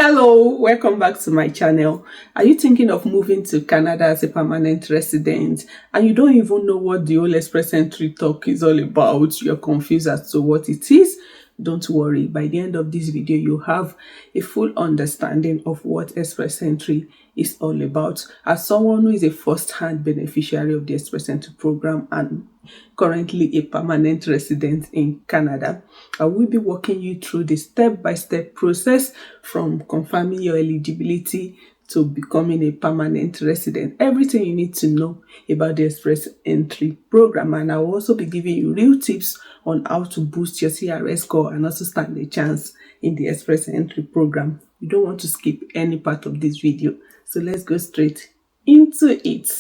Hello, welcome back to my channel. Are you thinking of moving to Canada as a permanent resident and you don't even know what the whole express entry talk is all about? You're confused as to what it is? Don't worry, by the end of this video you have a full understanding of what express entry is all about. As someone who is a first-hand beneficiary of the express entry program and currently a permanent resident in Canada, I will be walking you through the step-by-step process from confirming your eligibility to becoming a permanent resident. Everything you need to know about the express entry program, and I will also be giving you real tips on how to boost your CRS score and also stand a chance in the express entry program. You don't want to skip any part of this video, so let's go straight into it.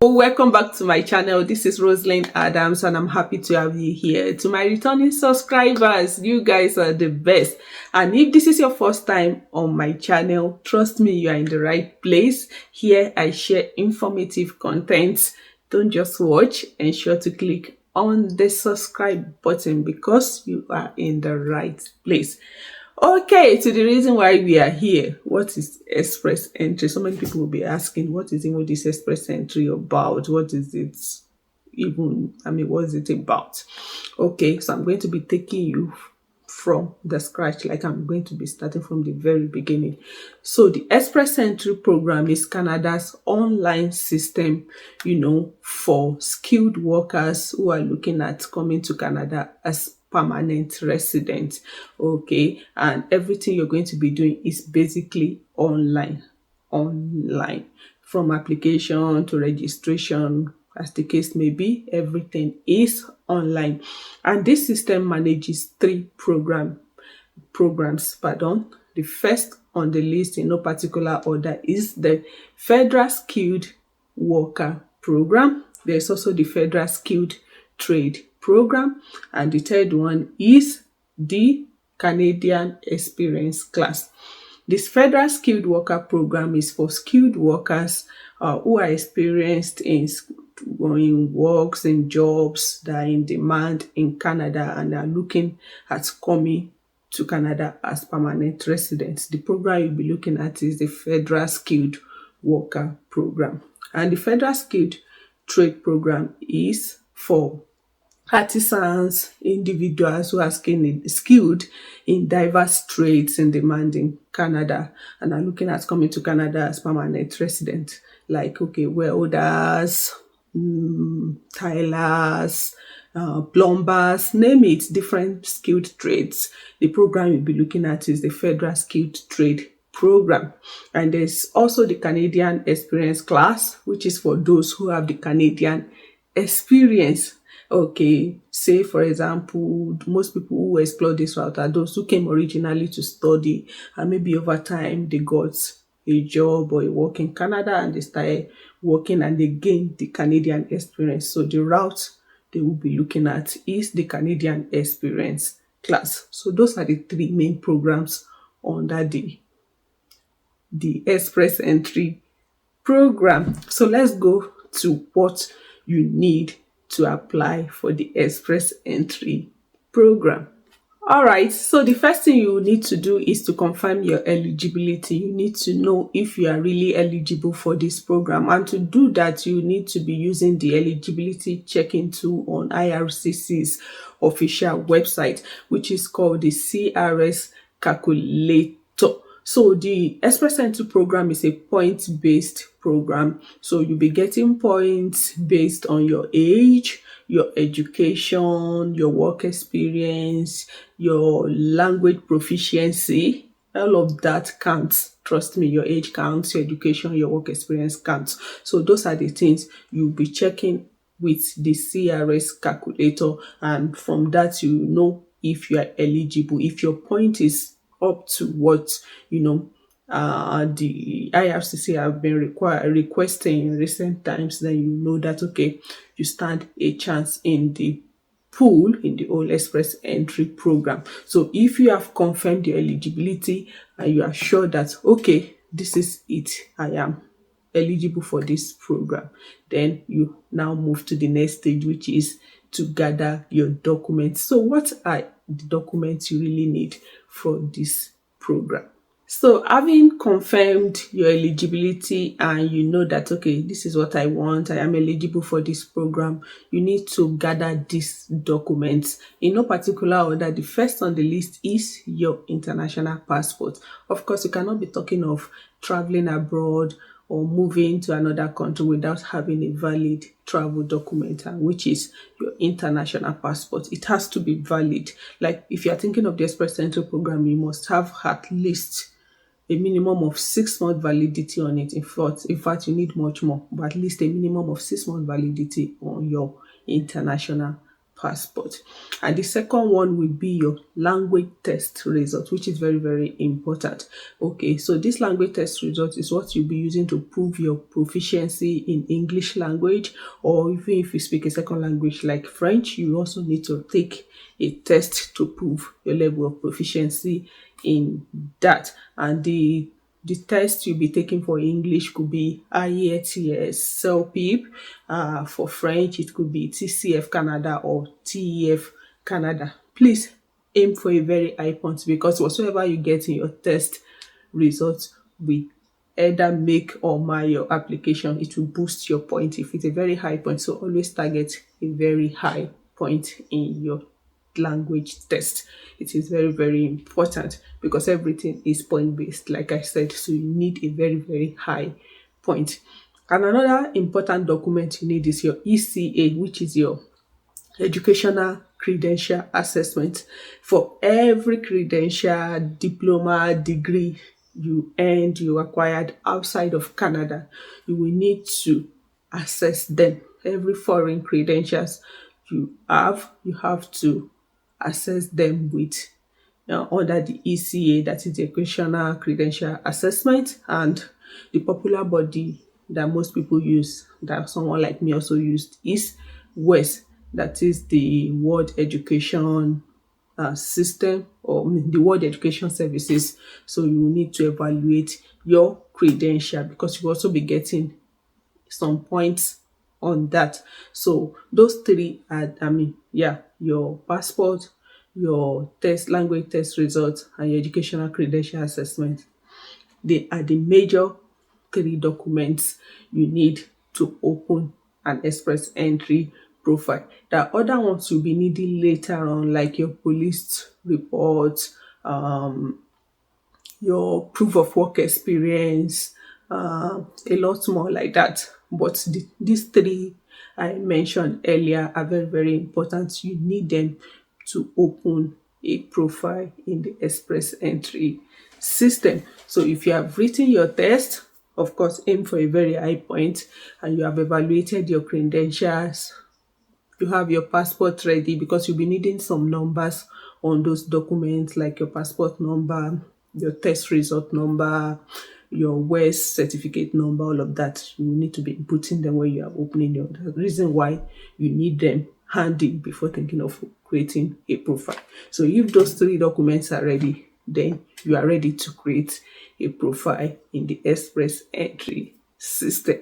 Welcome back to my channel. This is Rosalind Adams and I'm happy to have you here. To my returning subscribers, you guys are the best. And if this is your first time on my channel, trust me, you are in the right place. Here I share informative content. Don't just watch, ensure to click on the subscribe button because you are in the right place. Okay, to the reason why we are here. What is express entry? So many people will be asking, what is even this express entry about? What is it even? What is it about? Okay, so I'm going to be taking you from the scratch, like I'm going to be starting from the very beginning. So the express entry program is Canada's online system, for skilled workers who are looking at coming to Canada as permanent resident. Okay, and everything you're going to be doing is basically online from application to registration, as the case may be. Everything is online, and this system manages three programs. The first on the list in no particular order is the Federal Skilled Worker Program. There's also the Federal Skilled Trade Program, and the third one is the Canadian Experience Class. This Federal Skilled Worker Program is for skilled workers who are experienced in works and jobs that are in demand in Canada and are looking at coming to Canada as permanent residents. The program you'll be looking at is the Federal Skilled Worker Program, and the Federal Skilled Trade Program is for artisans, individuals who are skilled in diverse trades in demand in Canada and are looking at coming to Canada as permanent resident, like welders, tilers, plumbers, name it, different skilled trades. The program you'll be looking at is the Federal Skilled Trade Program. And there's also the Canadian Experience Class, which is for those who have the Canadian experience. Okay, say for example, most people who explore this route are those who came originally to study, and maybe over time they got a job or a work in Canada and they started working and they gained the Canadian experience. So the route they will be looking at is the Canadian Experience Class. So those are the three main programs under the express entry program. So let's go to what you need to apply for the express entry program. All right, so the first thing you need to do is to confirm your eligibility. You need to know if you are really eligible for this program, and to do that you need to be using the eligibility checking tool on IRCC's official website, which is called the CRS calculator. So the express entry program is a point-based program. So you'll be getting points based on your age, your education, your work experience, your language proficiency. All of that counts. Trust me, your age counts, your education, your work experience counts. So those are the things you'll be checking with the CRS calculator, and from that you know if you are eligible. If your point is up to what the IRCC have been requesting in recent times, then you know that you stand a chance in the pool in the whole express entry program. So if you have confirmed your eligibility and you are sure that this is it, I am eligible for this program, then you now move to the next stage, which is to gather your documents. So what are the documents you really need for this program? So having confirmed your eligibility and you know that, okay, this is what I want, I am eligible for this program, you need to gather these documents in no particular order. The first on the list is your international passport. Of course, you cannot be talking of traveling abroad or moving to another country without having a valid travel document, and which is your international passport. It has to be valid. Like if you are thinking of the Express Entry program, you must have at least a minimum of 6 month validity on it. In fact, you need much more, but at least a minimum of 6 month validity on your international passport. And the second one will be your language test result, which is very, very important. Okay, so this language test result is what you'll be using to prove your proficiency in English language, or even if you speak a second language like French, you also need to take a test to prove your level of proficiency in that. And the test you'll be taking for English could be IELTS, CELPIP. For French, it could be TCF Canada or TEF Canada. Please aim for a very high point, because whatsoever you get in your test results will either make or mar your application. It will boost your point if it's a very high point. So always target a very high point in your language test. It is very, very important because everything is point based, like I said. So you need a very, very high point. And another important document you need is your ECA, which is your educational credential assessment. For every credential, diploma, degree you earned, you acquired outside of Canada, you will need to assess them. Every foreign credentials you have to assess them with under the ECA, that is the Educational Credential Assessment. And the popular body that most people use, that someone like me also used, is WES, that is the World Education System, or the World Education Services. So you need to evaluate your credential, because you will also be getting some points on that. So those three are, your passport, your language test results, and your educational credential assessment. They are the major 3 documents you need to open an Express Entry profile. The other ones you'll be needing later on, like your police report, your proof of work experience, a lot more like that. But these 3 I mentioned earlier are very, very important. You need them to open a profile in the Express Entry system. So if you have written your test, of course, aim for a very high point, and you have evaluated your credentials, you have your passport ready, because you'll be needing some numbers on those documents, like your passport number, your test result number, your WES certificate number, all of that. You need to be putting them when you are opening your. The reason why you need them handy before thinking of creating a profile. So if those 3 documents are ready, then you are ready to create a profile in the Express Entry system.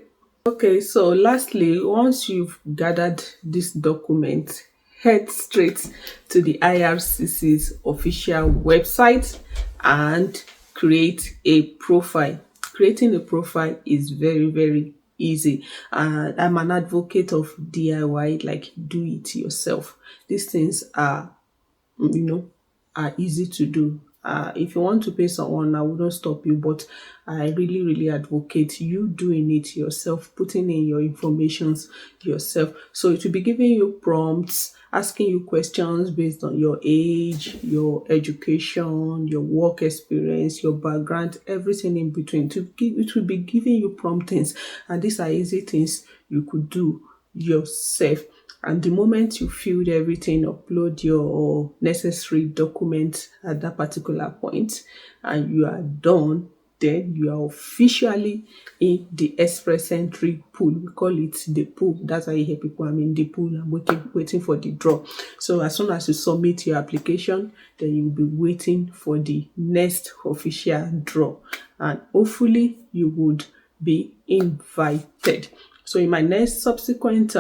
Okay, so lastly, once you've gathered this document, head straight to the IRCC's official website and create a profile. Creating a profile is very, very easy. I'm an advocate of DIY, like do it yourself. These things are, are easy to do. If you want to pay someone, I wouldn't stop you, but I really, really advocate you doing it yourself, putting in your informations yourself. So it will be giving you prompts, asking you questions based on your age, your education, your work experience, your background, everything in between. It will be giving you promptings, and these are easy things you could do yourself. And the moment you filled everything, upload your necessary documents at that particular point, and you are done, then you are officially in the Express Entry pool. We call it the pool. That's why you hear people, I'm in the pool, I'm waiting for the draw. So as soon as you submit your application, then you'll be waiting for the next official draw. And hopefully you would be invited. So in my next subsequent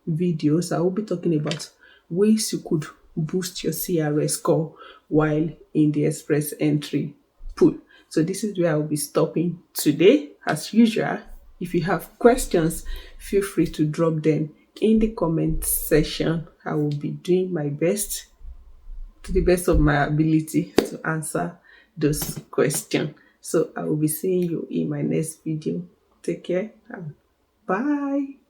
videos, I will be talking about ways you could boost your CRS score while in the express entry pool. So this is where I will be stopping today. As usual, if you have questions, feel free to drop them in the comment section. I will be doing my best, to the best of my ability, to answer those questions. So I will be seeing you in my next video. Take care and bye.